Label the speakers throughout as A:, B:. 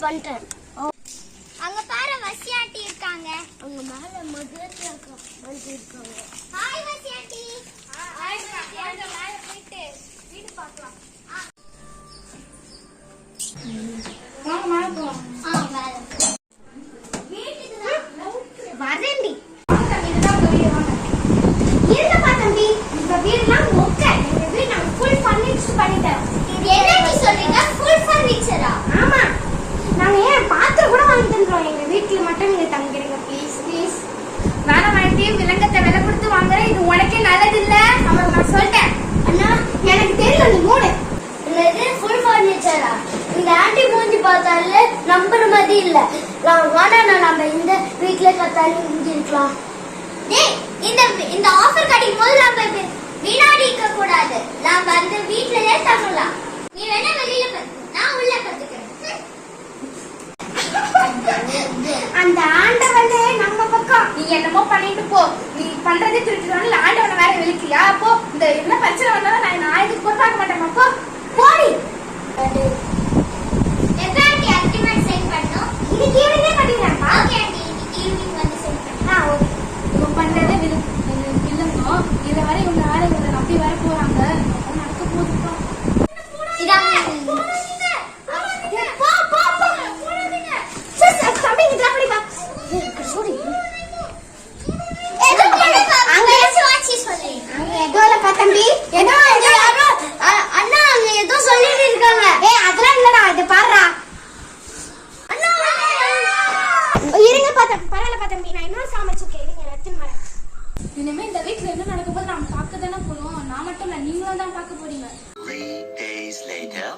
A: பண்ணிட்டேன்.
B: அங்க பாரு வசியாட்டி இருக்காங்க.
A: அங்க மேல மதுரத்தி இருக்காங்க.
B: ஹாய் வசியாட்டி. ஹாய் வசியாட்டி. மேல போயிட்டு வீடு பார்க்கலாம்.
A: வாங்க மேல போலாம்.
B: மேல வீட்டுக்கு
A: வரேன்டி.
B: இதுதான் உங்க வீடு. வாங்க.
A: இருங்கப்பா தம்பி, இந்த வீடுலாம் மொக்க. எங்க வீடு நான் ஃபுல் ஃபர்னிச்சர் பண்ணிட்டேன்.
B: என்னடி சொல்றீங்க? ஃபுல் ஃபர்னிச்சரா?
A: ஆமா, நாங்க ஏன் பாத்திரம் கூட வாங்கி தந்துறோம். எங்க வீட்டுல மட்டும் நீங்க தங்கிடுங்க ப்ளீஸ் ப்ளீஸ்.
C: வேணாம் ஆண்டி, விலங்கத்தை விலை கொடுத்து வாங்குற, இது உனக்கே நல்லது இல்ல. அவனுக்கு நான் சொல்லிட்டேன்.
A: அண்ணா எனக்கு தெரியல, நீ மூடு.
B: இது ஃபுல் ஃபர்னிச்சரா? இந்த ஆண்டி மூஞ்சி பார்த்தாலே நம்புற மாதிரி இல்ல. வேணா நம்ம இந்த வீட்ல கத்தாலும் இங்க இருக்கலாம். டேய், இந்த ஆஃபர் கிடைக்கும் போது நம்ம வீணாடிக்க கூடாது. நாம அந்த வீட்லயே தங்கலாம். நீ வேணா வெளியில கத்து, நான் உள்ள கத்துக்கிறேன்.
A: அந்த ஆண்டவன் நம்ம பக்கம்.
C: நீ என்னமோ பண்ணிட்டு போ. நீ பண்றதே திருட்டுறான்னு ஆண்டவனை வேற விழிக்கிறியா? அப்போ இந்த என்ன பிரச்சனை வந்தாலும் நான் இதுக்கு பொறுப்பாக்க மாட்டேன். அப்போ
A: போடி.
B: எப்ப ஆண்டி அக்ரிமெண்ட் சைன் பண்ணனும்?
A: இன்னைக்கு ஈவினிங்கே பண்ணிடுறேன்.
B: ஓகே ஆண்டி, இன்னைக்கு ஈவினிங் வந்து சைன் பண்ணு.
A: ஓகே.
C: இவங்க பண்றதே வில்லங்கோ. இதுல வர இவங்க ஆளுங்களை நம்பி வர போறாங்க. நடக்க போதுப்பா.
B: இதான்
A: தம்பி ஏதோ யாரோ அண்ணா அங்க ஏதோ சொல்லிட்டு இருக்காங்க. அதெல்லாம் இல்லடா, இது பாருடா. அண்ணா இருங்க பரவாயில்ல தம்பி, நான் இன்னொரு சமைச்சிருக்கேன். இருங்க எடுத்துன்னு வரேன்.
C: இனிமே இந்த வீட்டுல என்ன நடக்க போது நாம பார்க்க தானே போறோம். நான் மட்டும் இல்ல, நீங்களும் தான் பார்க்க போறீங்க.
D: 3 days later.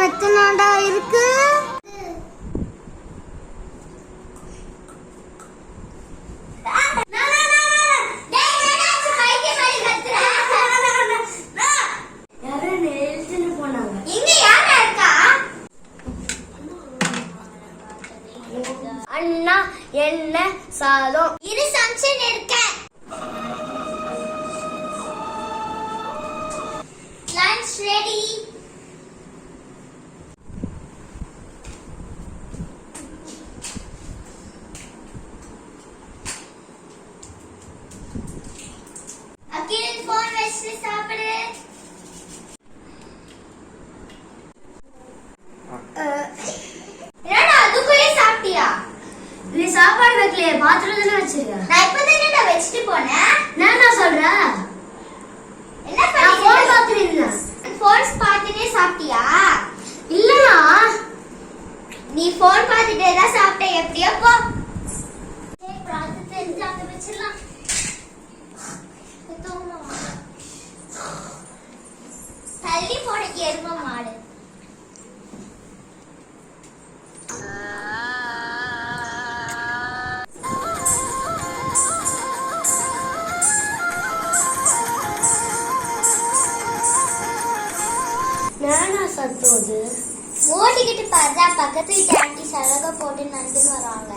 A: மெத்து நாடா இருக்கு. அண்ணா என்ன சாதம்
B: இரு சம்சன் இருக்கேன். Lunch ready. அகில் போன் வச்சு சாப்பிடு. என்னடா அதுக்குள்ளே சாப்பிட்டியா?
A: நீ சாப்பாடு வைக்கலையே, பாத்ரூம் தானே வச்சிருக்க.
B: நான் இப்பதானே வச்சுட்டு போனேன்.
A: நான் சொல்றேன்.
B: என்ன
A: நான்
B: பண்ணி
A: போன் பார்த்துட்டு இருந்தேன்.
B: போன் பார்த்துட்டே சாப்பிட்டியா?
A: இல்லனா
B: நீ போன் பார்த்துட்டே தான் சாப்பிட்ட. எப்படியோ போ. ஏய் பிராத்து தெரிஞ்சு அங்க வச்சிரலாம். தள்ளி போட எரும மாடு.
A: நானா சத்தோது
B: ஓடிக்கிட்டு பார்த்தா பக்கத்து வீட்டு ஆண்டி சலகை போட்டு நந்து வராங்க.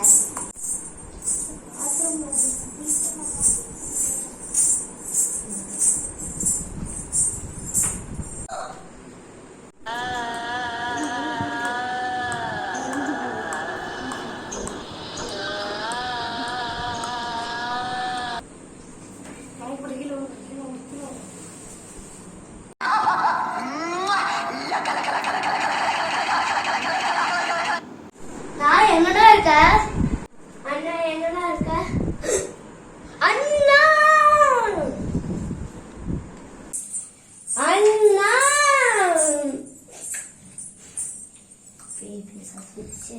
A: நான் எங்கடா இருக்க? அண்ணா எங்கடா இருக்க? அண்ணா அண்ணா பேபி சஸ்பிச்சு